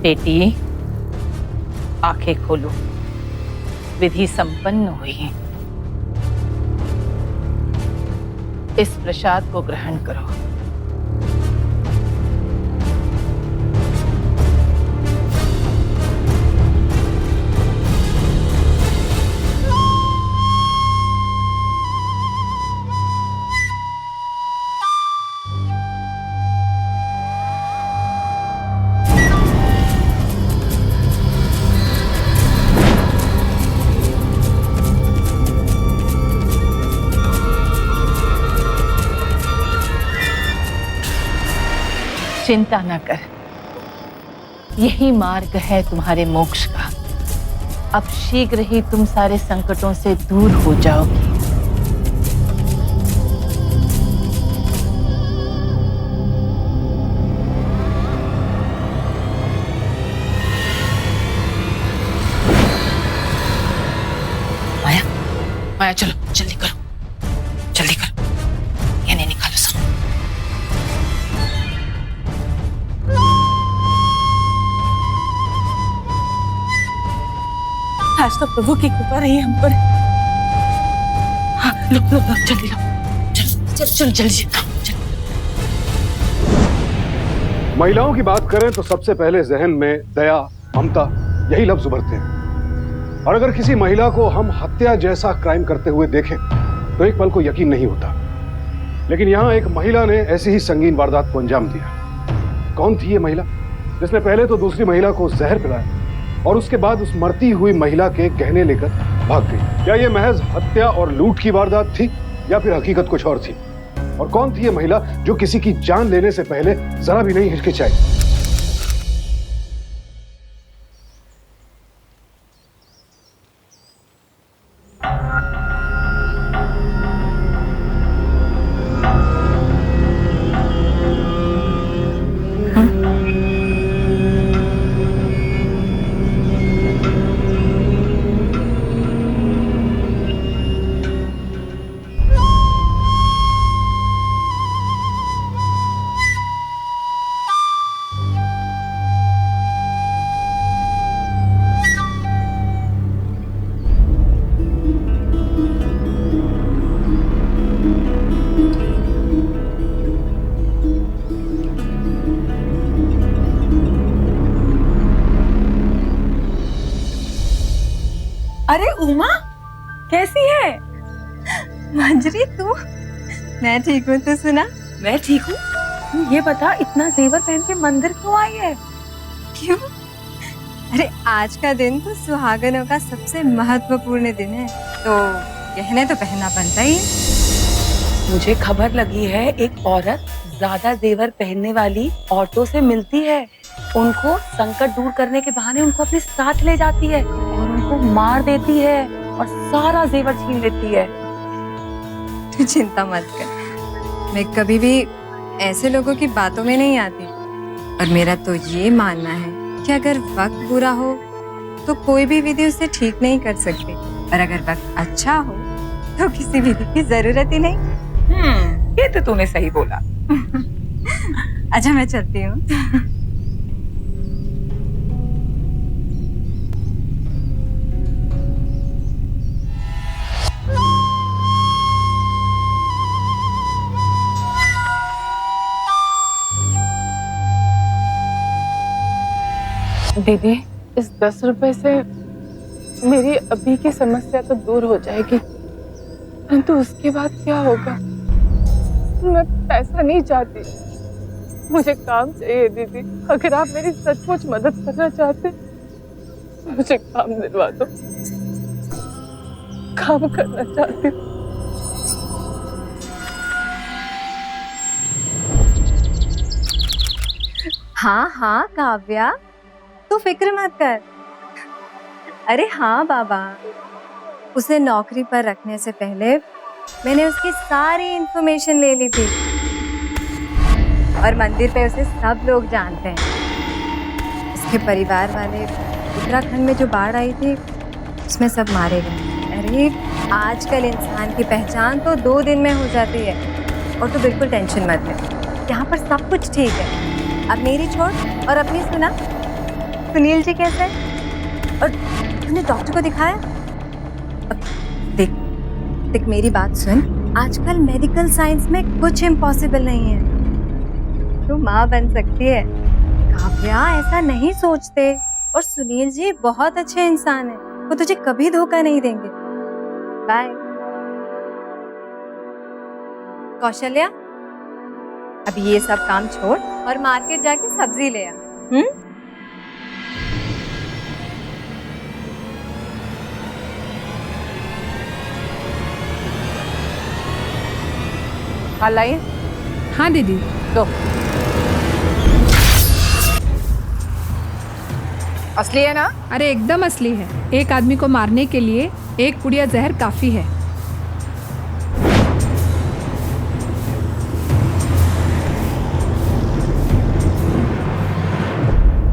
बेटी, आंखें खोलो। विधि संपन्न हुई। इस प्रसाद को ग्रहण करो। चिंता न कर, यही मार्ग है तुम्हारे मोक्ष का। अब शीघ्र ही तुम सारे संकटों से दूर हो जाओगी। माया, माया चलो, जल्दी करो, जल्दी करो, ये नहीं निकालो सब। आज तो प्रभु की कृपा रही हम पर। हाँ, लो लो लो, जल्दी लो, चल चल जल्दी चल। महिलाओं की बात करें तो सबसे पहले जहन में दया, ममता यही लफ्ज उभरते हैं। और अगर किसी महिला को हम हत्या जैसा क्राइम करते हुए देखें तो एक पल को यकीन नहीं होता। लेकिन यहाँ एक महिला ने ऐसी ही संगीन वारदात को अंजाम दिया। कौन थी ये महिला जिसने पहले तो दूसरी महिला को जहर पिलाया और उसके बाद उस मरती हुई महिला के गहने लेकर भाग गई? क्या ये महज हत्या और लूट की वारदात थी या फिर हकीकत कुछ और थी? और कौन थी ये महिला जो किसी की जान लेने से पहले जरा भी नहीं हिचकिचाई? अरे उमा, कैसी है? मंजरी तू? मैं ठीक हूँ, तू सुना? मैं ठीक हूँ। तू ये बता, इतना जेवर पहन के मंदिर क्यों आई है? क्यों? अरे आज का दिन तो सुहागनों का सबसे महत्वपूर्ण दिन है, तो गहने तो पहनना बनता ही है। मुझे खबर लगी है एक औरत ज्यादा जेवर पहनने वाली औरतों से मिलती है, उनको संकट दूर करने के बहाने उनको अपने साथ ले जाती है और उनको मार देती है और सारा जेवर छीन लेती है। तू चिंता मत कर, मैं कभी भी ऐसे लोगों की बातों में नहीं आती। और मेरा तो ये मानना है कि अगर वक्त बुरा हो तो कोई भी विधि उसे ठीक नहीं कर सकती, और अगर वक्त अच्छा हो तो किसी विधि की जरूरत ही नहीं। ये तो तूने सही बोला। अच्छा मैं चलती हूँ। दीदी, इस 10 रुपए से मेरी अभी की समस्या तो दूर हो जाएगी, परंतु उसके बाद क्या होगा? मैं पैसा नहीं चाहती, मुझे काम चाहिए दीदी। अगर आप मेरी सचमुच मदद करना चाहते तो मुझे काम दिलवा दो। काम करना चाहती हूँ। हाँ हाँ काव्या, तू फिक्र मत कर। अरे हाँ बाबा, उसे नौकरी पर रखने से पहले मैंने उसकी सारी इंफॉर्मेशन ले ली थी, और मंदिर पे उसे सब लोग जानते हैं। उसके परिवार वाले उत्तराखंड में जो बाढ़ आई थी उसमें सब मारे गए। अरे आजकल इंसान की पहचान तो 2 दिन में हो जाती है। और तू बिल्कुल टेंशन मत ले, यहाँ पर सब कुछ ठीक है। अब मेरी छोड़ और अपनी सुना। सुनील जी कैसे हैं? और तूने डॉक्टर को दिखाया? अब देख देख मेरी बात सुन, आजकल मेडिकल साइंस में कुछ इम्पॉसिबल नहीं है। तू माँ बन सकती है। काव्या ऐसा नहीं सोचते, और सुनील जी बहुत अच्छे इंसान हैं, वो तुझे कभी धोखा नहीं देंगे। बाय। कौशल्या, अब ये सब काम छोड़ और मार्केट जाके सब्जी ले आ। लाइए। हाँ दीदी। दो। असली है ना? अरे एकदम असली है। एक आदमी को मारने के लिए एक पुड़िया जहर काफी है।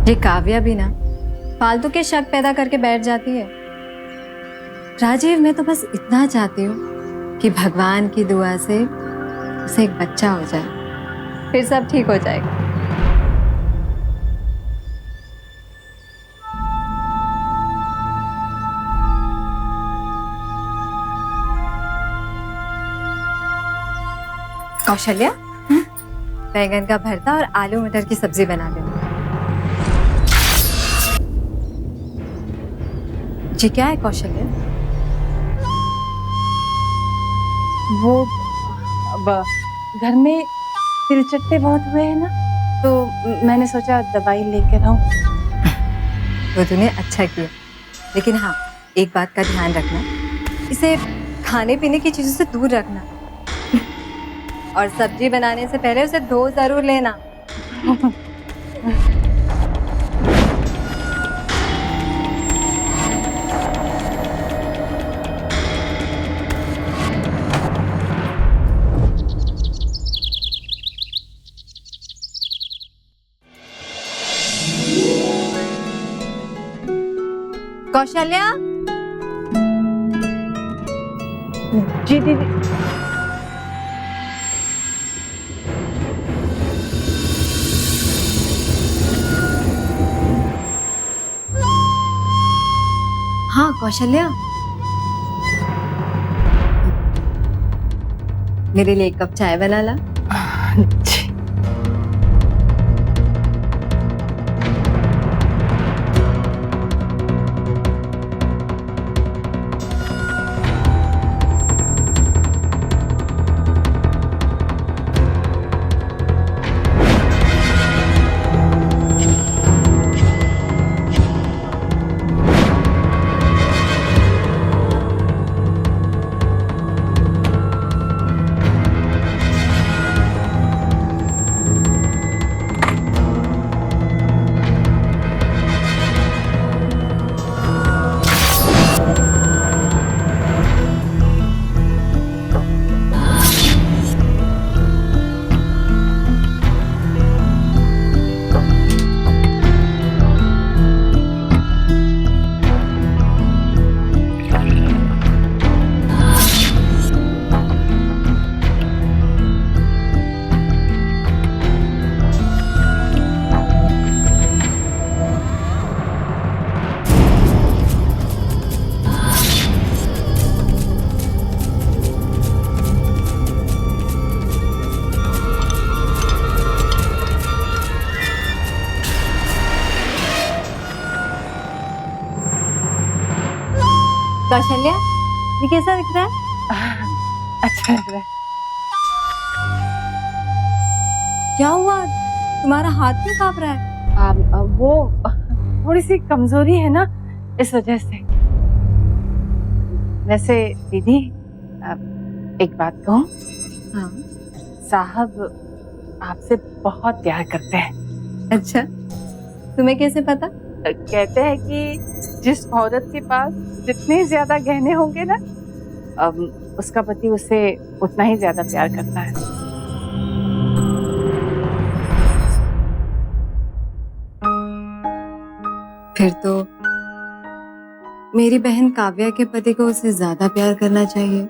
ये काव्या भी ना फालतू के शक पैदा करके बैठ जाती है। राजीव, मैं तो बस इतना चाहती हूँ कि भगवान की दुआ से उसे एक बच्चा हो जाए, फिर सब ठीक हो जाएगा। कौशल्या, बैंगन का भरता और आलू मटर की सब्जी बना देना। जी क्या है कौशल्या? वो घर में तिलचट्टे बहुत हुए हैं ना, तो मैंने सोचा दवाई लेकर आऊं। वो तूने अच्छा किया, लेकिन हाँ एक बात का ध्यान रखना, इसे खाने पीने की चीजों से दूर रखना, और सब्जी बनाने से पहले उसे धो जरूर लेना। कौशल्या। जी दीदी। हाँ कौशल्या, मेरे लिए एक कप चाय बना ला। जी। कौशल्या, ये कैसा दिख रहा है? अच्छा लग रहा है। क्या हुआ, तुम्हारा हाथ क्यों कांप रहा है? वो थोड़ी सी कमजोरी है ना, इस वजह से। वैसे दीदी, एक बात कहूँ? हाँ। साहब आपसे बहुत प्यार करते हैं। अच्छा, तुम्हें कैसे पता? कहते हैं कि जिस औरत के पास जितने ज्यादा गहने होंगे ना, उसका पति उसे उतना ही ज्यादा प्यार करता है। फिर तो मेरी बहन काव्या के पति को उससे ज्यादा प्यार करना चाहिए।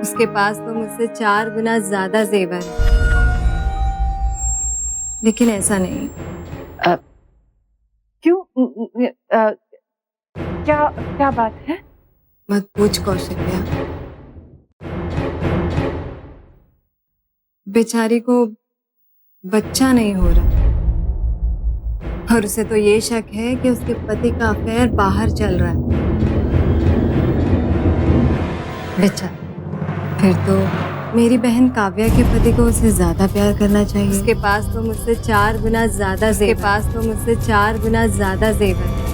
उसके पास तो मुझसे 4 गुना ज्यादा जेवर है। लेकिन ऐसा नहीं। क्यों? क्या क्या बात है? मत पूछ कौशल्या। बेचारी को बच्चा नहीं हो रहा और उसे तो ये शक है कि उसके पति का अफेयर बाहर चल रहा है। बेचारा, फिर तो मेरी बहन काव्या के पति को उससे ज्यादा प्यार करना चाहिए। उसके पास तो मुझसे 4 गुना ज्यादा जेवर है।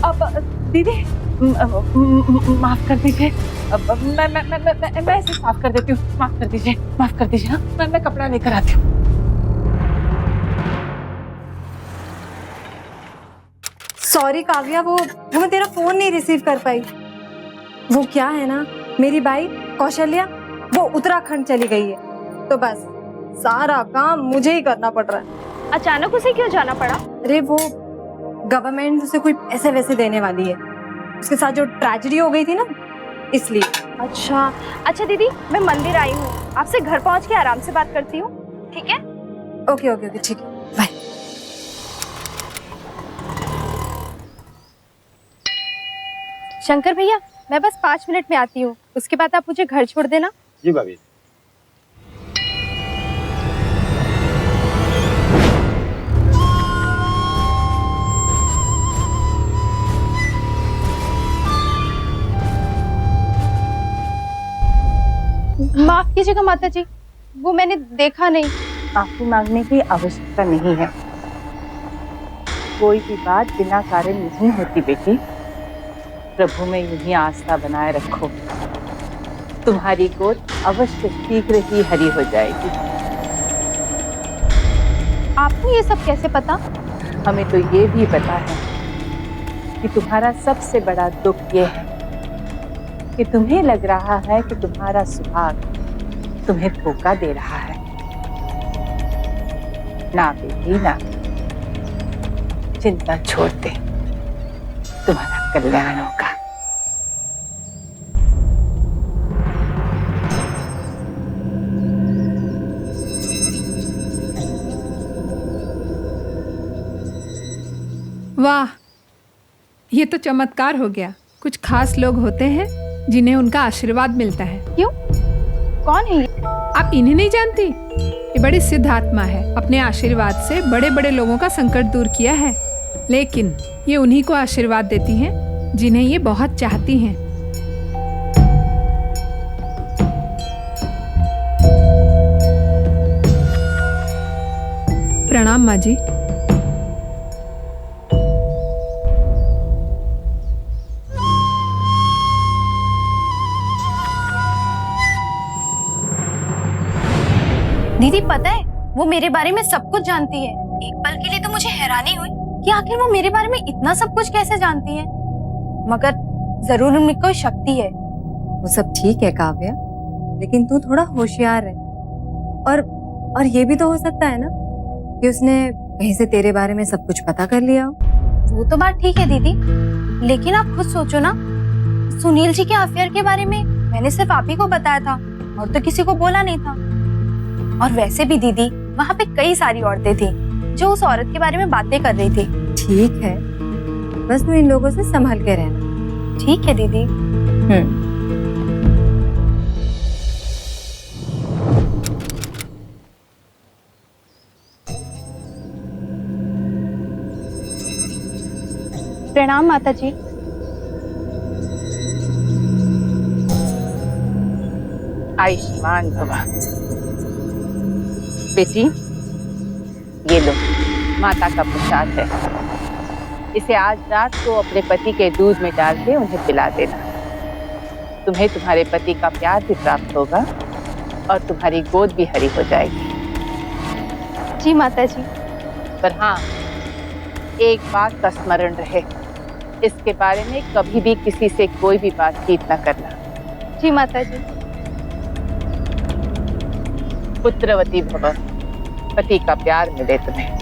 अब दीदी माफ कर दीजिए। मैं इसे साफ कर देती हूँ। माफ कर दीजिए। हाँ, मैं कपड़ा लेकर आती हूँ। सॉरी काव्या, वो मैं तेरा फोन नहीं रिसीव कर पाई। वो क्या है ना, मेरी बाई कौशल्या वो उत्तराखंड चली गई है, तो बस सारा काम मुझे ही करना पड़ रहा है। अचानक उसे क्यों जाना पड़ा? अरे वो गवर्नमेंट उसे कोई पैसे वैसे देने वाली है, उसके साथ जो ट्रेजेडी हो गई थी ना, इसलिए। अच्छा दीदी, मैं मंदिर आई हूँ, आपसे घर पहुँच के आराम से बात करती हूँ, ठीक है? ओके ठीक है, बाय। शंकर भैया, मैं बस 5 मिनट में आती हूँ, उसके बाद आप मुझे घर छोड़ देना। जी भाभी। माफ कीजिएगा माता जी, वो मैंने देखा नहीं। माफी मांगने की आवश्यकता नहीं है। कोई भी बात बिना कारण नहीं होती बेटी। प्रभु में यही आस्था बनाए रखो, तुम्हारी गोद अवश्य शीघ्र ही हरी हो जाएगी। आपको ये सब कैसे पता? हमें तो ये भी पता है कि तुम्हारा सबसे बड़ा दुख ये है कि तुम्हें लग रहा है कि तुम्हारा सुहाग तुम्हें धोखा दे रहा है। ना बेटी ना, चिंता छोड़ दे, तुम्हारा कल्याण होगा। वाह, ये तो चमत्कार हो गया। कुछ खास लोग होते हैं जिन्हें उनका आशीर्वाद मिलता है। क्यों? कौन है ये? आप इन्हें नहीं जानती? ये बड़ी सिद्ध आत्मा है, अपने आशीर्वाद से बड़े बड़े लोगों का संकट दूर किया है। लेकिन ये उन्हीं को आशीर्वाद देती हैं जिन्हें ये बहुत चाहती हैं। प्रणाम माँ जी। दीदी पता है, वो मेरे बारे में सब कुछ जानती है। एक पल के लिए तो मुझे हैरानी हुई कि आखिर वो मेरे बारे में इतना सब कुछ कैसे जानती है। मगर जरूर उनमें कोई शक्ति है। वो सब ठीक है काव्या, लेकिन तू थोड़ा होशियार है। और ये भी तो हो सकता है ना कि उसने कहीं से तेरे बारे में सब कुछ पता कर लिया हो। वो तो बात ठीक है दीदी, लेकिन आप खुद सोचो ना, सुनील जी के अफेयर के बारे में मैंने सिर्फ आप ही को बताया था और तो किसी को बोला नहीं था। और वैसे भी दीदी, वहाँ पे कई सारी औरतें थी जो उस औरत के बारे में बातें कर रही थी। ठीक है, बस तू इन लोगों से संभल के रहना। ठीक है दीदी। प्रणाम माता जी। आयुष्मान भवा। बेटी, ये लो, माता का प्रसाद है। इसे आज रात को अपने पति के दूध में डाल के उन्हें पिला देना। तुम्हें तुम्हारे पति का प्यार भी प्राप्त होगा और तुम्हारी गोद भी हरी हो जाएगी। जी माता जी। पर हाँ, एक बात का स्मरण रहे, इसके बारे में कभी भी किसी से कोई भी बातचीत न करना। जी माता जी। पुत्रवती भव, पति का प्यार मिले तुम्हें।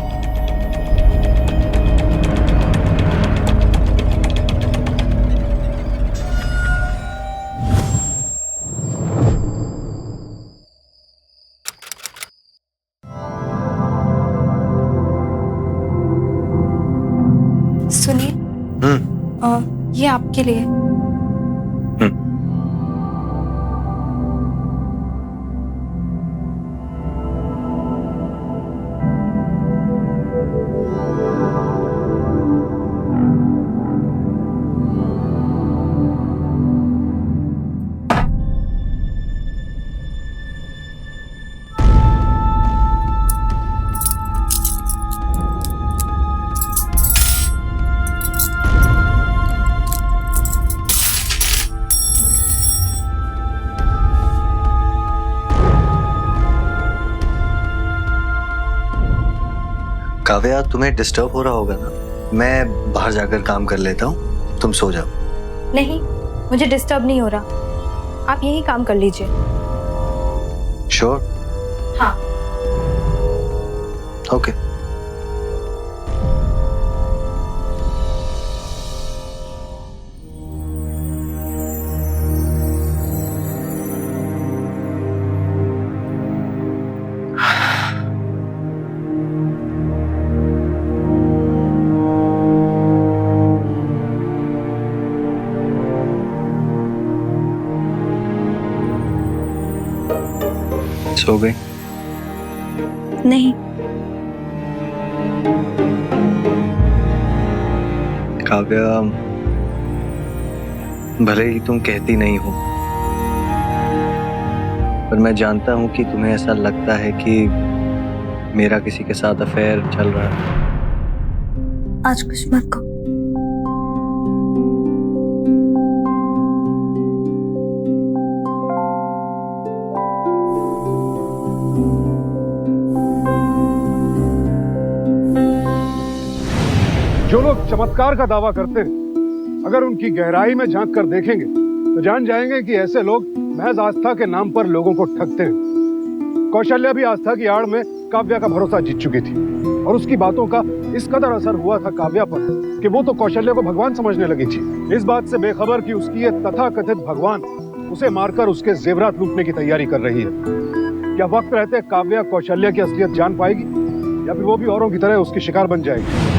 ये आपके लिए। काव्या, तुम्हें डिस्टर्ब हो रहा होगा ना? मैं बाहर जाकर काम कर लेता हूँ, तुम सो जाओ। नहीं, मुझे डिस्टर्ब नहीं हो रहा, आप यही काम कर लीजिए। श्योर? हाँ। ओके। सो गई? नहीं। काव्या, भले ही तुम कहती नहीं हो, पर मैं जानता हूं कि तुम्हें ऐसा लगता है कि मेरा किसी के साथ अफेयर चल रहा है। आज कुछ मत कहो। जो लोग चमत्कार का दावा करते हैं, अगर उनकी गहराई में झांक कर देखेंगे तो जान जाएंगे कि ऐसे लोग महज आस्था के नाम पर लोगों को ठगते हैं। कौशल्या भी आस्था की आड़ में काव्या का भरोसा जीत चुकी थी और उसकी बातों का इस कदर असर हुआ था काव्या पर कि वो तो कौशल्या को भगवान समझने लगी थी, इस बात से बेखबर कि उसकी ये तथाकथित भगवान उसे मारकर उसके जेवरात लूटने की तैयारी कर रही है। क्या वक्त रहते काव्या कौशल्या की असलियत जान पाएगी या फिर वो भी औरों की तरह उसकी शिकार बन जाएगी?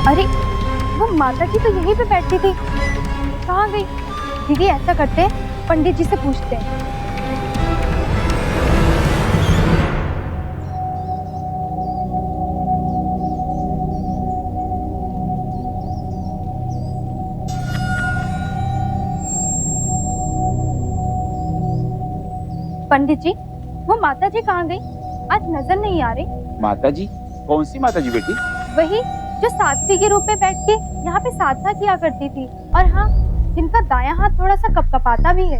अरे, वो माता जी तो यहीं पे बैठी थी, कहाँ गई? दीदी, ऐसा करते हैं, पंडित जी से पूछते हैं। पंडित जी, वो माता जी कहाँ गई? आज नजर नहीं आ रही। माता जी? कौन सी माता जी बेटी? वही जो साध्वी के रूप में बैठ के यहाँ पे साधना किया करती थी, और हाँ, जिनका दायां हाथ थोड़ा सा कपकपाता भी है।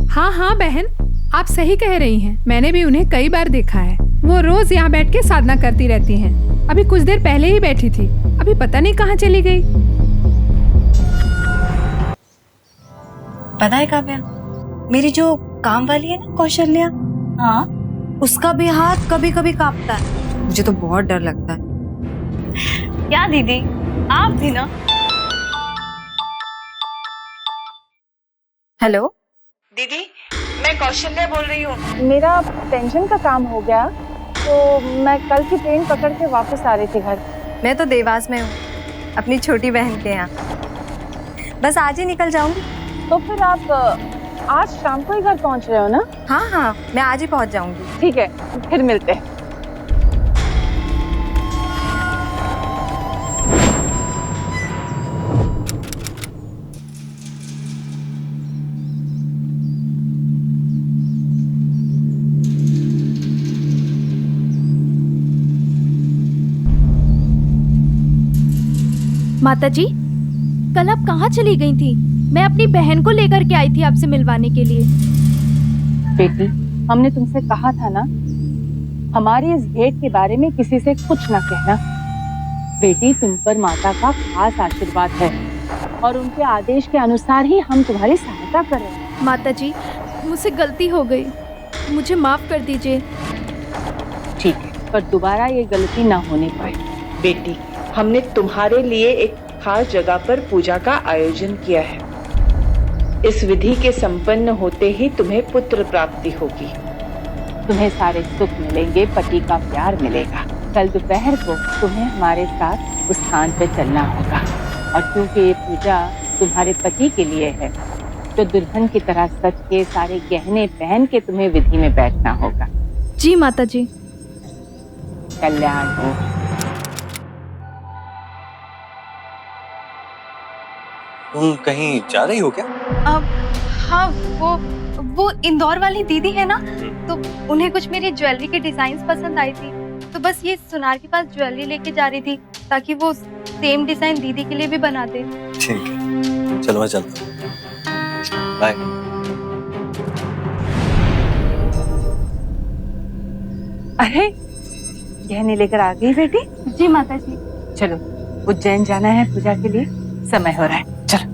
हाँ हाँ बहन, आप सही कह रही हैं। मैंने भी उन्हें कई बार देखा है। वो रोज यहाँ बैठ के साधना करती रहती हैं। अभी कुछ देर पहले ही बैठी थी, अभी पता नहीं कहाँ चली गई। पता है काव्या, मेरी जो काम वाली है ना कौशल्या, हाँ, उसका भी हाथ कभी कभी कांपता है। मुझे तो बहुत डर लगता है। क्या दीदी, आप भी ना। हेलो दीदी, मैं कौशल्या बोल रही हूँ। मेरा पेंशन का काम हो गया तो मैं कल की ट्रेन पकड़ के वापस आ रही थी घर। मैं तो देवास में हूँ, अपनी छोटी बहन के यहाँ। बस आज ही निकल जाऊंगी। तो फिर आप आज शाम को ही घर पहुंच रहे हो ना? हाँ हाँ, मैं आज ही पहुँच जाऊंगी। ठीक है, फिर मिलते हैं। माता जी, कल आप कहाँ चली गई थी? मैं अपनी बहन को लेकर के आई थी आपसे मिलवाने के लिए। बेटी, हमने तुमसे कहा था ना, हमारी इस भेंट के बारे में किसी से कुछ ना कहना। बेटी, तुम पर माता का खास आशीर्वाद है और उनके आदेश के अनुसार ही हम तुम्हारी सहायता कर रहे हैं। माता जी, मुझसे गलती हो गई, मुझे माफ कर दीजिए। ठीक है, पर दोबारा ये गलती ना होने पाए। बेटी, हमने तुम्हारे लिए एक खास जगह पर पूजा का आयोजन किया है। इस विधि के संपन्न होते ही तुम्हें पुत्र प्राप्ति होगी। तुम्हें सारे सुख मिलेंगे, पति का प्यार मिलेगा। कल दोपहर को तुम्हें हमारे साथ उस स्थान पर चलना होगा और क्योंकि ये पूजा तुम्हारे पति के लिए है तो दुल्हन की तरह सच के सारे गहने पहन के तुम्हें विधि में बैठना होगा। जी माता जी। कल्याण हो। तुम कहीं जा रही हो क्या? हाँ, वो इंदौर वाली दीदी है ना, तो उन्हें कुछ मेरी ज्वेलरी के डिजाइन पसंद आई थी, तो बस ये सुनार के पास ज्वेलरी लेके जा रही थी ताकि वो सेम डिजाइन दीदी के लिए भी बना दे। ठीक है, चलो मैं चलता हूँ। बाय। अरे गहने लेकर आ गई बेटी? जी माता जी। चलो उज्जैन जाना है पूजा के लिए, समय हो रहा है, चलो।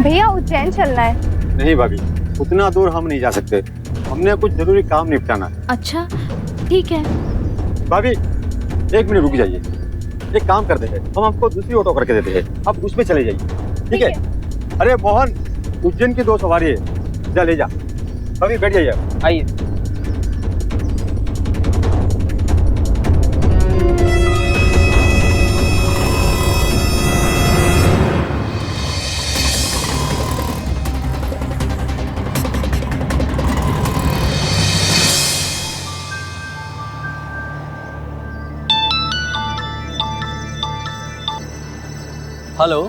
भैया उज्जैन चलना है। नहीं भाभी, उतना दूर हम नहीं जा सकते, हमने कुछ जरूरी काम निपटाना है। अच्छा ठीक है। भाभी 1 मिनट रुक जाइए, एक काम करते हैं, हम आपको दूसरी ऑटो करके देते हैं, आप उसमें चले जाइए, ठीक है? अरे मोहन, उज्जैन की 2 सवारी है, जा ले जा। भाभी बैठ जाइए, आइए। हेलो।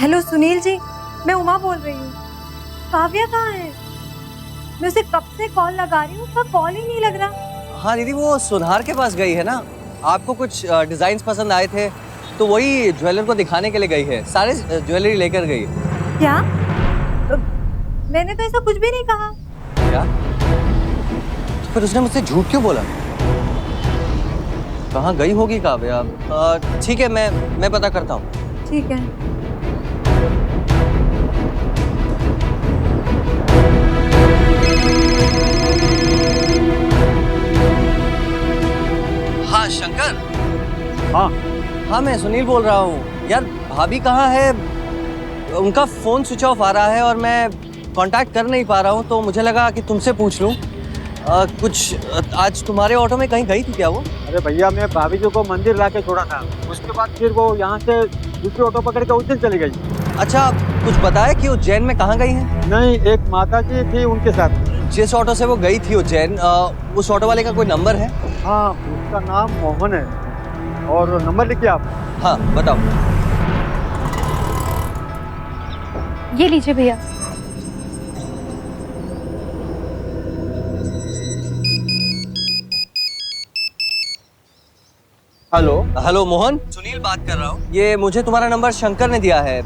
हेलो सुनील जी, मैं उमा बोल रही हूँ। काव्या कहाँ है? मैं उसे कब से कॉल लगा रही हूँ, उसका कॉल ही नहीं लग रहा। हाँ दीदी, वो सुनार के पास गई है ना, आपको कुछ डिजाइन पसंद आए थे तो वही ज्वेलर को दिखाने के लिए गई है, सारे ज्वेलरी लेकर गई। क्या? मैंने तो ऐसा कुछ भी नहीं कहा। क्या? तो फिर उसने मुझसे झूठ क्यों बोला? कहाँ गई होगी काव्या? ठीक है, मैं पता करता हूँ। ठीक है। हाँ शंकर। हाँ मैं सुनील बोल रहा हूँ। यार भाभी कहाँ है? उनका फोन स्विच ऑफ आ रहा है और मैं कांटेक्ट कर नहीं पा रहा हूँ, तो मुझे लगा कि तुमसे पूछ लूँ। कुछ आज तुम्हारे ऑटो में कहीं गई थी क्या वो? अरे भैया, मैं भाभी जी को मंदिर लाके छोड़ा था, उसके बाद फिर वो यहाँ से दूसरी ऑटो पकड़ के उज्जैन चली गई। अच्छा, कुछ बताया कि उज्जैन में कहाँ गई है? नहीं, एक माता जी थी उनके साथ। जिस ऑटो से वो गई थी उज्जैन, उस ऑटो वाले का कोई नंबर है? हाँ, उसका नाम मोहन है, और नंबर लिखिए आप। हाँ बताओ। ये लीजिए भैया। हेलो मोहन, सुनील बात कर रहा हूँ। ये मुझे तुम्हारा नंबर शंकर ने दिया है।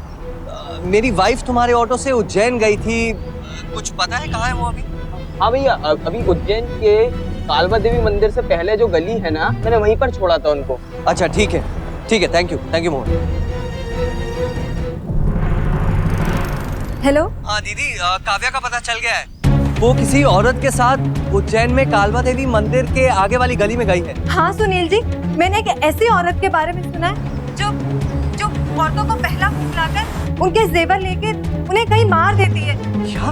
मेरी वाइफ तुम्हारे ऑटो से उज्जैन गई थी, कुछ पता है कहाँ है वो अभी? हाँ भैया, अभी उज्जैन के कालवा देवी मंदिर से पहले जो गली है ना, मैंने वहीं पर छोड़ा था उनको। अच्छा ठीक है, थैंक यू मोहन। हेलो। हाँ दीदी, काव्या का पता चल गया है। वो किसी औरत के साथ उज्जैन में कालवा देवी मंदिर के आगे वाली गली में गई है। हाँ सुनील जी, मैंने एक ऐसी औरत के बारे में सुना है जो औरतों को पहला फुसलाकर उनके जेवर लेके उन्हें कहीं मार देती है। क्या?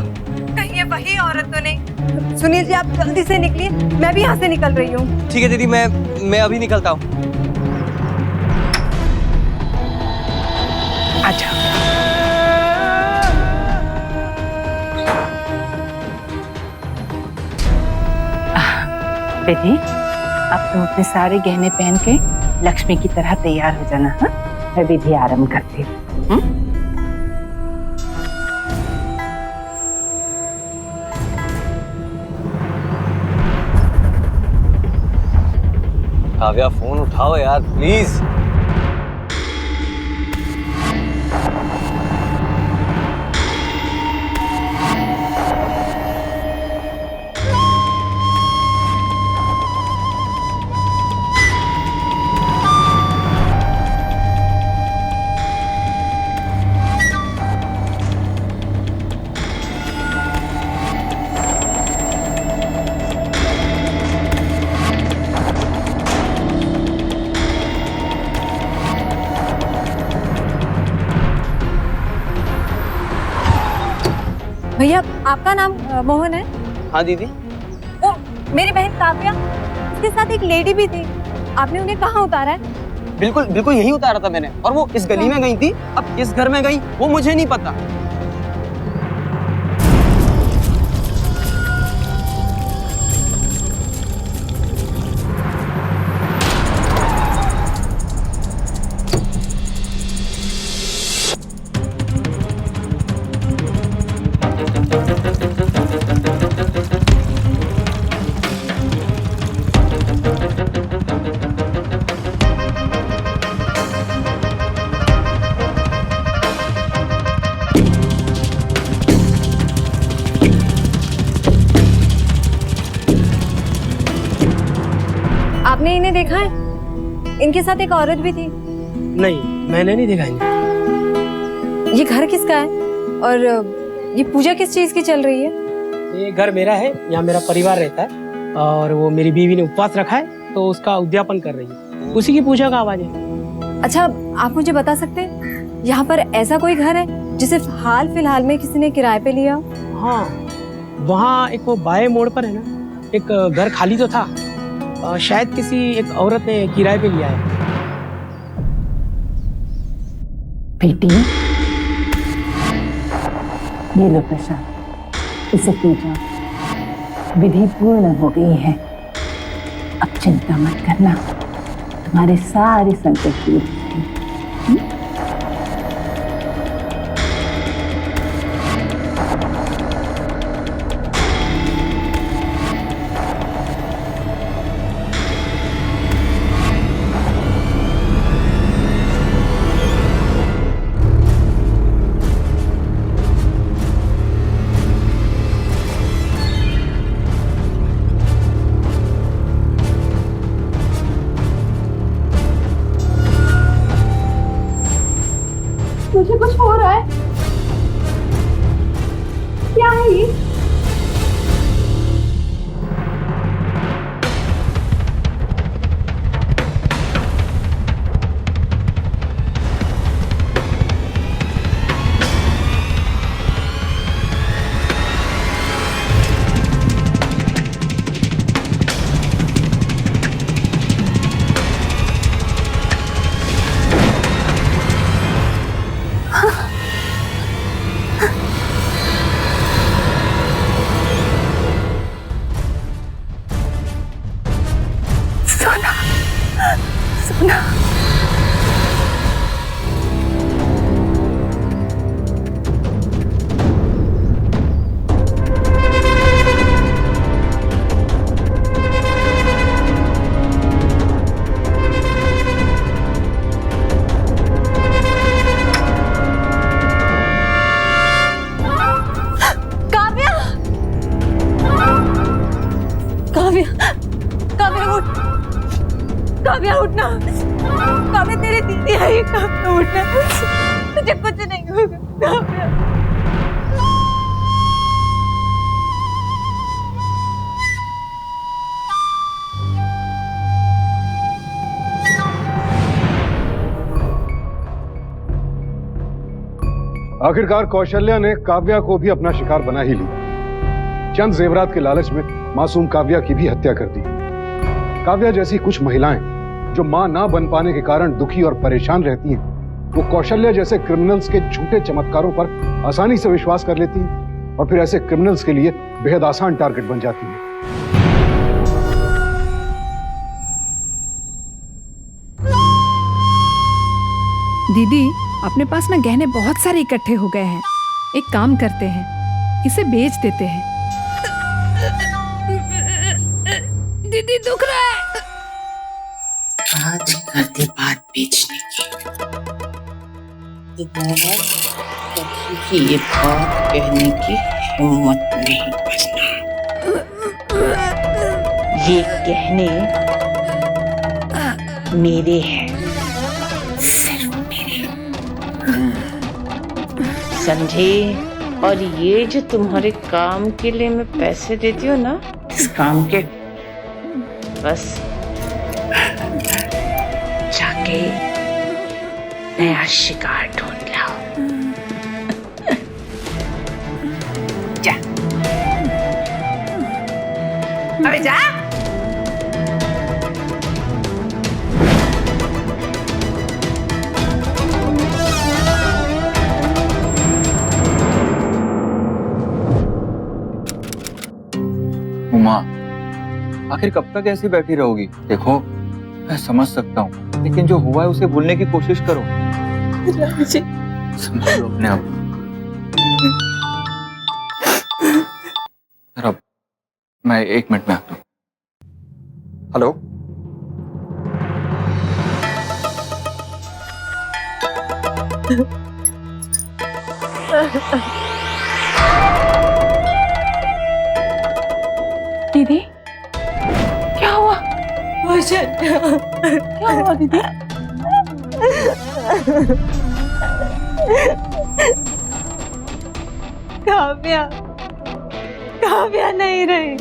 कहीं ये वही औरत तो नहीं? सुनील जी आप जल्दी से निकलिए, मैं भी यहाँ से निकल रही हूँ। ठीक है दीदी, मैं अभी निकलता हूँ। अच्छा बेटी, अब तुम अपने सारे गहने पहन के लक्ष्मी की तरह तैयार हो जाना। हाँ, मैं विधि आरंभ करती हूँ। काव्या फोन उठाओ यार प्लीज। भैया आपका नाम मोहन है? हाँ दीदी। वो मेरी बहन काव्या, उसके साथ एक लेडी भी थी, आपने उन्हें कहाँ उतारा है? बिल्कुल बिल्कुल यही उतारा था मैंने, और वो इस गली में गई थी। अब किस घर में गई वो मुझे नहीं पता। आपने इन्हें देखा है? इनके साथ एक औरत भी थी। नहीं, मैंने नहीं देखा इन्हें। ये घर किसका है और ये पूजा किस चीज की चल रही है? ये घर मेरा है, यहाँ मेरा परिवार रहता है और वो मेरी बीवी ने उपवास रखा है तो उसका उद्यापन कर रही है, उसी की पूजा का आवाज है। अच्छा, आप मुझे बता सकते हैं यहाँ पर ऐसा कोई घर है जिसे हाल फिलहाल में किसी ने किराए पे लिया? हाँ, वहाँ एक वो बाएं मोड़ पर है ना, एक घर खाली तो था, शायद किसी एक औरत ने किराए पे लिया है। बेटी, ये लो प्रसाद, इसे पी जाओ। विधि पूर्ण हो गई है, अब चिंता मत करना, तुम्हारे सारे संकट दूर होंगे। मुझे कुछ हो रहा है, क्या है ये? काव्या उठना, काव्या तेरी दीदी आई, काव्या उठना, तुझे कुछ नहीं होगा काव्या। आखिरकार कौशल्या ने काव्या को भी अपना शिकार बना ही लिया। चंद जेवरात के लालच में मासूम काव्या की भी हत्या कर दी। काव्या जैसी कुछ महिलाएं जो मां ना बन पाने के कारण दुखी और परेशान रहती हैं, वो कौशल्या जैसे क्रिमिनल्स के झूठे चमत्कारों पर आसानी से विश्वास कर लेती हैं और फिर ऐसे क्रिमिनल्स के लिए बेहद आसान टारगेट बन जाती हैं। दीदी, अपने पास ना गहने बहुत सारे इकट्ठे हो गए हैं, एक काम करते हैं, इसे बेच देते हैं। दीदी दुख रहा है। आज कर दे बात बेचने की, दोबारा किसी की ये बात कहने की हिम्मत नहीं बचना। ये गहने मेरे हैं, सिर्फ मेरे, समझे? और ये जो तुम्हारे काम के लिए मैं पैसे देती हूँ ना, इस काम के, बस जाके नया शिकार ढूंढ लाओ। अबे जा। उमा, आखिर कब तक ऐसी बैठी रहोगी? देखो, मैं समझ सकता हूँ, लेकिन जो हुआ है उसे भूलने की कोशिश करो। संभालो अपने आप। अब मैं 1 मिनट में आता हूँ। हेलो, दीदी क्या हुआ? क्या हुआ दीदी? काव्या, काव्या नहीं रही।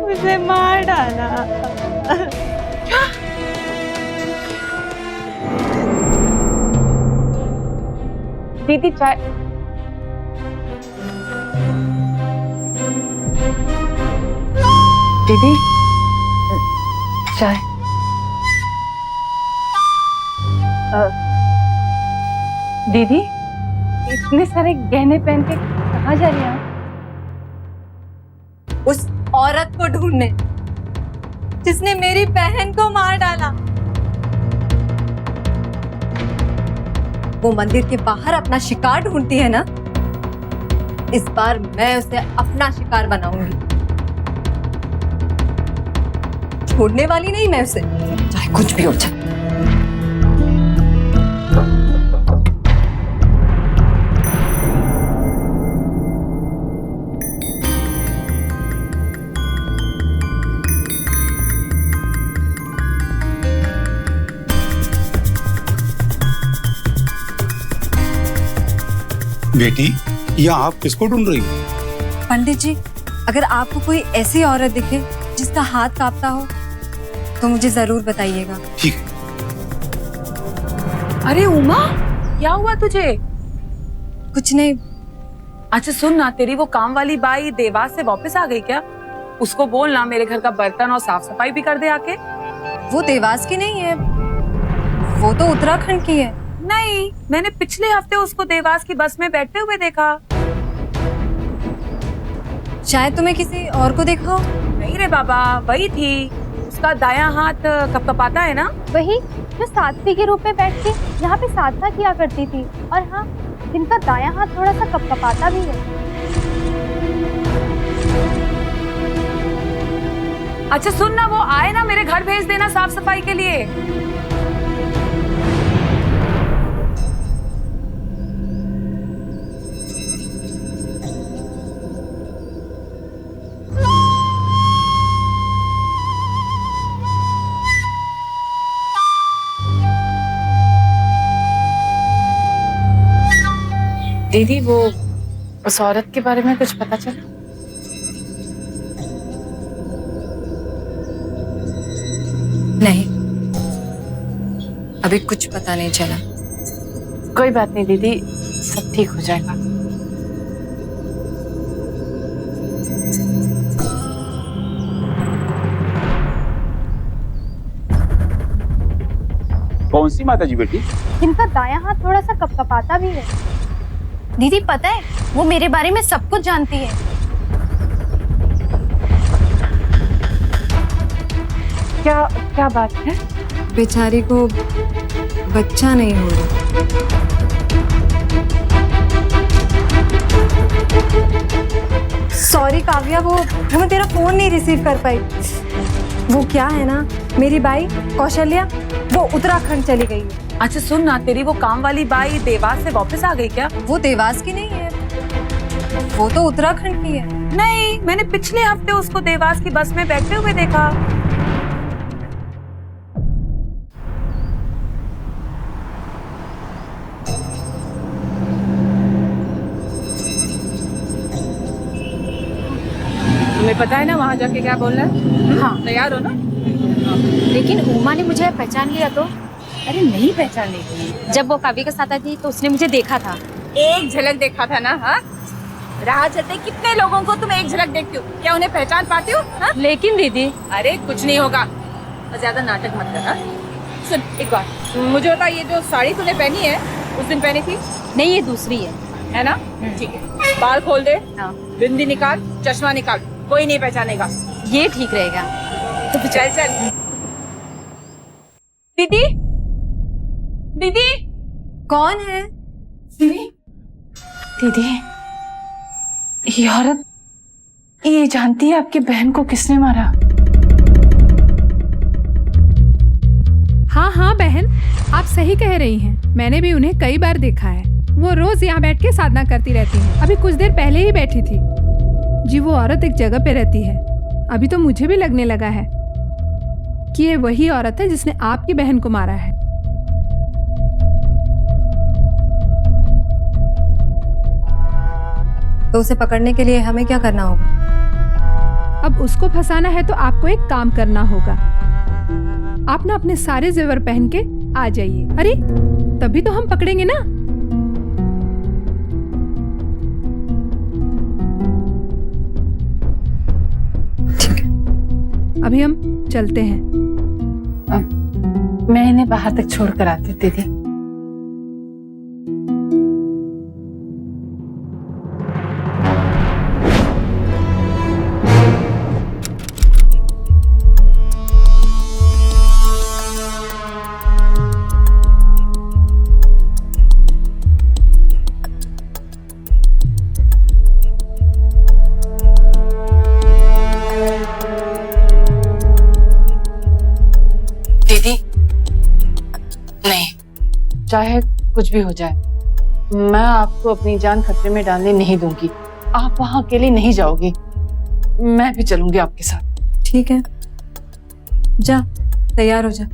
उसे मार डाला। क्या? दीदी चाय। दीदी चाय। दीदी इतने सारे गहने पहन के कहाँ जा रही हैं आप? उस औरत को ढूंढने जिसने मेरी बहन को मार डाला। वो मंदिर के बाहर अपना शिकार ढूंढती है ना, इस बार मैं उसे अपना शिकार बनाऊंगी। छोड़ने वाली नहीं मैं उसे, चाहे कुछ भी हो जाए। बेटी, या आप किसको ढूंढ रही हो? पंडित जी, अगर आपको कोई ऐसी औरत दिखे जिसका हाथ कांपता हो तो मुझे जरूर बताइएगा। ठीक है। अरे उमा, क्या हुआ तुझे? कुछ नहीं। अच्छा सुन ना, तेरी वो काम वाली बाई देवास से वापस आ गई क्या? उसको बोलना मेरे घर का बर्तन और साफ सफाई भी कर दे आके। वो देवास की नहीं है, वो तो उत्तराखंड की है। नहीं, मैंने पिछले हफ्ते उसको देवास की बस में बैठते हुए देखा। शायद तुम्हें किसी और को देखा हो। नहीं रे बाबा, वही थी। उसका दायां हाथ कपकपाता है ना? वही जो साध्वी के रूप में बैठ के यहाँ पे साधना किया करती थी, और हाँ, जिनका दायां हाथ थोड़ा सा कपकपाता भी है। अच्छा सुन ना, वो आए ना, मेरे घर भेज देना साफ सफाई के लिए। दीदी वो उस औरत के बारे में कुछ पता चला? नहीं, अभी कुछ पता नहीं चला। कोई बात नहीं दीदी, सब ठीक हो जाएगा। कौन सी माता जी बेटी? जिनका दायां हाथ थोड़ा सा कपकपाता भी है। दीदी पता है, वो मेरे बारे में सब कुछ जानती है। क्या क्या बात है? बेचारी को बच्चा नहीं हो रहा। सॉरी काव्या, वो मैं तेरा फोन नहीं रिसीव कर पाई। वो क्या है ना, मेरी बाई कौशल्या, वो उत्तराखंड चली गई है। अच्छा सुन ना, तेरी वो काम वाली बाई देवास से वापस आ गई क्या? वो देवास की नहीं है, वो तो उत्तराखंड की है। नहीं, मैंने पिछले हफ्ते उसको देवास की बस में बैठते हुए देखा। तुम्हें पता है ना वहाँ जाके क्या बोलना है? हाँ, तैयार हो ना? लेकिन उमा ने मुझे पहचान लिया तो? अरे नहीं पहचाने की। जब वो काव्या के साथ आई थी तो उसने मुझे देखा था। एक झलक देखा था ना? हाँ, राह चलते कितने लोगों को तुम एक झलक देखती हो, क्या उन्हें पहचान पाती हो? लेकिन दीदी, अरे कुछ नहीं होगा, ज्यादा नाटक मत करना। सुन एक बात, मुझे बता, ये जो साड़ी तूने पहनी है उस दिन पहनी थी? नहीं, ये दूसरी है ना? ठीक है, बाल खोल दे, बिंदी निकाल, चश्मा निकाल, कोई नहीं पहचानेगा। ये ठीक रहेगा। तो चल चल। दीदी, दीदी, कौन है? दीदी, दीदी, ये औरत, ये जानती है आपकी बहन को किसने मारा? हाँ हाँ बहन, आप सही कह रही हैं। मैंने भी उन्हें कई बार देखा है। वो रोज यहाँ बैठ के साधना करती रहती हैं। अभी कुछ देर पहले ही बैठी थी। जी, वो औरत एक जगह पे रहती है। अभी तो मुझे भी लगने लगा है कि ये वही औरत है जिसने आपकी बहन को मारा है। तो उसे पकड़ने के लिए हमें क्या करना होगा? अब उसको फंसाना है तो आपको एक काम करना होगा। आप ना अपने सारे जेवर पहन के आ जाइए। अरे तभी तो हम पकड़ेंगे ना। ठीक है, अभी हम चलते हैं। मैं इन्हें बाहर तक छोड़ कर आती दीदी। दीदी, नहीं, चाहे कुछ भी हो जाए, मैं आपको अपनी जान खतरे में डालने नहीं दूंगी। आप वहां अकेले नहीं जाओगी, मैं भी चलूंगी आपके साथ। ठीक है, जा, तैयार हो जा।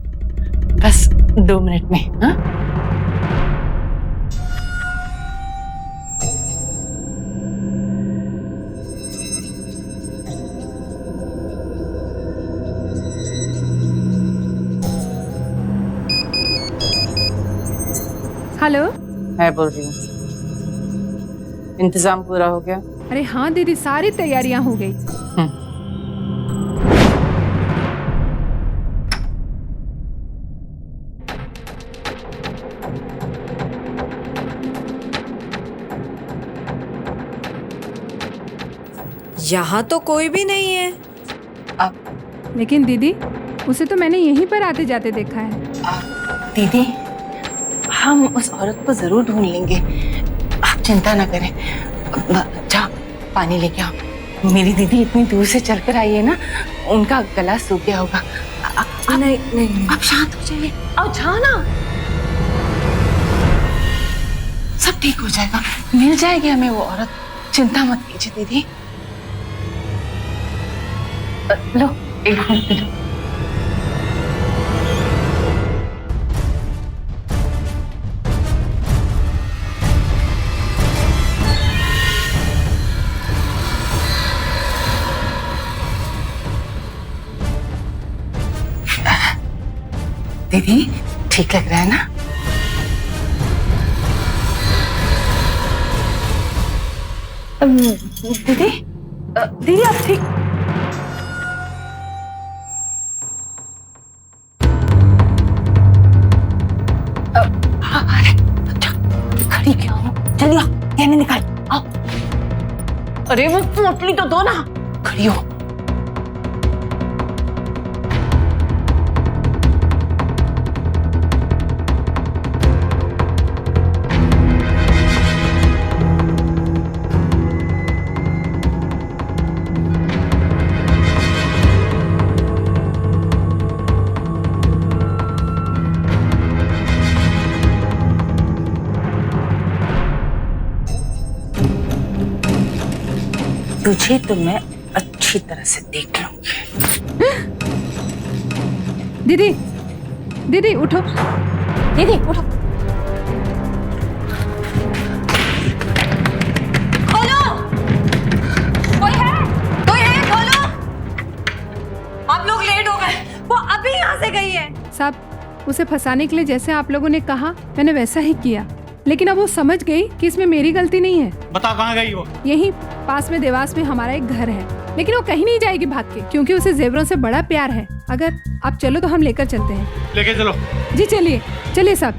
बस 2 मिनट में। हाँ? हेलो, मैं बोल रही हूँ, इंतजाम पूरा हो गया? अरे हाँ दीदी, सारी तैयारियां हो गई। यहाँ तो कोई भी नहीं है। लेकिन दीदी, उसे तो मैंने यहीं पर आते जाते देखा है। दीदी, हम उस औरत को जरूर ढूंढ लेंगे, आप चिंता ना करें। जा, पानी लेके आओ। मेरी दीदी इतनी दूर से चलकर आई है ना, उनका गला सूख गया होगा। नहीं नहीं, आप शांत हो जाइए, आओ, जाओ ना, सब ठीक हो जाएगा, मिल जाएगी हमें वो औरत, चिंता मत कीजिए दीदी। लो, एक घूंट लो। दीदी, ठीक लग रहा है ना? दीदी, दीदी आप ठीक? खड़ी क्यों हो? जल्दी आओ, कहने निकाल, आओ। अरे वो पोटली तो दो ना, खड़ी हो। तुझे तो मैं अच्छी तरह से देख लूंगी। दीदी, दीदी उठो, दीदी उठो। खोलो, कोई है? कोई है? खोलो। आप लोग लेट हो गए, वो अभी यहाँ से गई है। साहब, उसे फंसाने के लिए जैसे आप लोगों ने कहा, मैंने वैसा ही किया। लेकिन अब वो समझ गई कि इसमें मेरी गलती नहीं है। बता कहाँ गई वो? यहीं पास में देवास में हमारा एक घर है, लेकिन वो कहीं नहीं जाएगी भाग के, क्योंकि उसे जेवरों से बड़ा प्यार है। अगर आप चलो तो हम लेकर चलते हैं। लेके चलो। जी चलिए चलिए सब।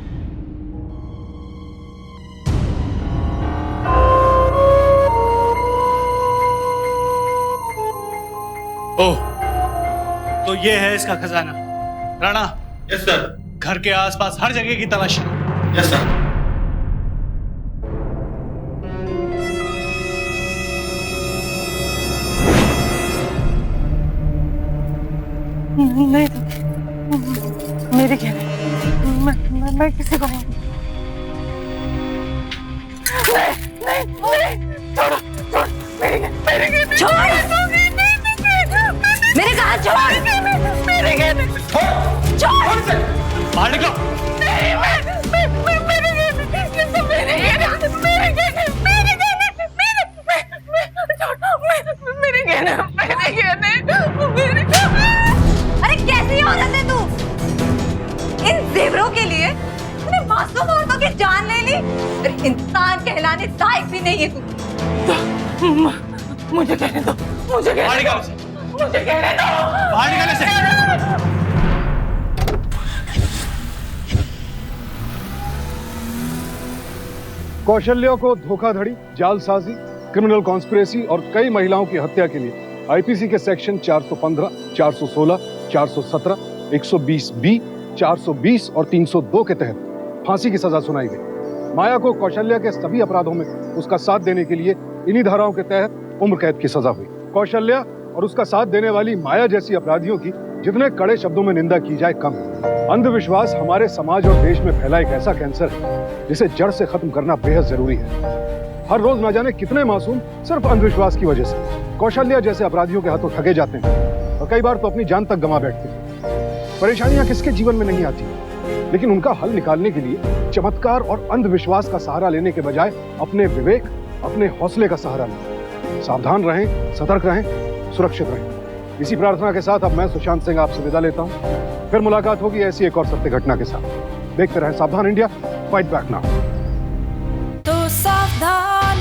ओह, तो ये है इसका खजाना। राणा। Yes sir. घर के आसपास हर जगह की तलाशी। Yes sir. नहीं, मेरी गहने मैं किसी को नहीं। छोड़ो, छोड़ मेरे गहने, छोड़ मेरे कहा छोड़ मेरे गहने, छोड़ बाहर निकलो। अरे कैसी औरत है तू? इन जेवरों के लिए तूने मासूम औरतों की जान ले ली। अरे इंसान कहलाने लायक भी नहीं है तू। मुझे कहने दो, मुझे कहने दो, मुझे कहने दो, बाहर निकलने से। कौशल्या को धोखाधड़ी, जालसाजी, क्रिमिनल कॉन्स्पिरेसी और कई महिलाओं की हत्या के लिए आईपीसी के सेक्शन 415, 416, 417, 120B, 420 और 302 के तहत फांसी की सजा सुनाई गई। माया को कौशल्या के सभी अपराधों में उसका साथ देने के लिए इन्हीं धाराओं के तहत उम्र कैद की सजा हुई। कौशल्या और उसका साथ देने वाली माया जैसी अपराधियों की जितने कड़े शब्दों में निंदा की जाए कम। अंधविश्वास हमारे समाज और देश में फैला एक ऐसा कैंसर है जिसे जड़ से खत्म करना बेहद जरूरी है। हर रोज ना जाने कितने मासूम सिर्फ अंधविश्वास की वजह से कौशल्या जैसे अपराधियों के हाथों ठगे जाते हैं और कई बार तो अपनी जान तक गंवा बैठते हैं। परेशानियां किसके जीवन में नहीं आती, लेकिन उनका हल निकालने के लिए चमत्कार और अंधविश्वास का सहारा लेने के बजाय अपने विवेक, अपने हौसले का सहारा लें। सावधान रहें, सतर्क रहें, सुरक्षित रहें। इसी प्रार्थना के साथ अब मैं सुशांत सिंह आपसे विदा लेता हूं। फिर मुलाकात होगी ऐसी एक और सत्य घटना के साथ। देखते रहें सावधान इंडिया, फाइट बैक नाउ। तो सावधान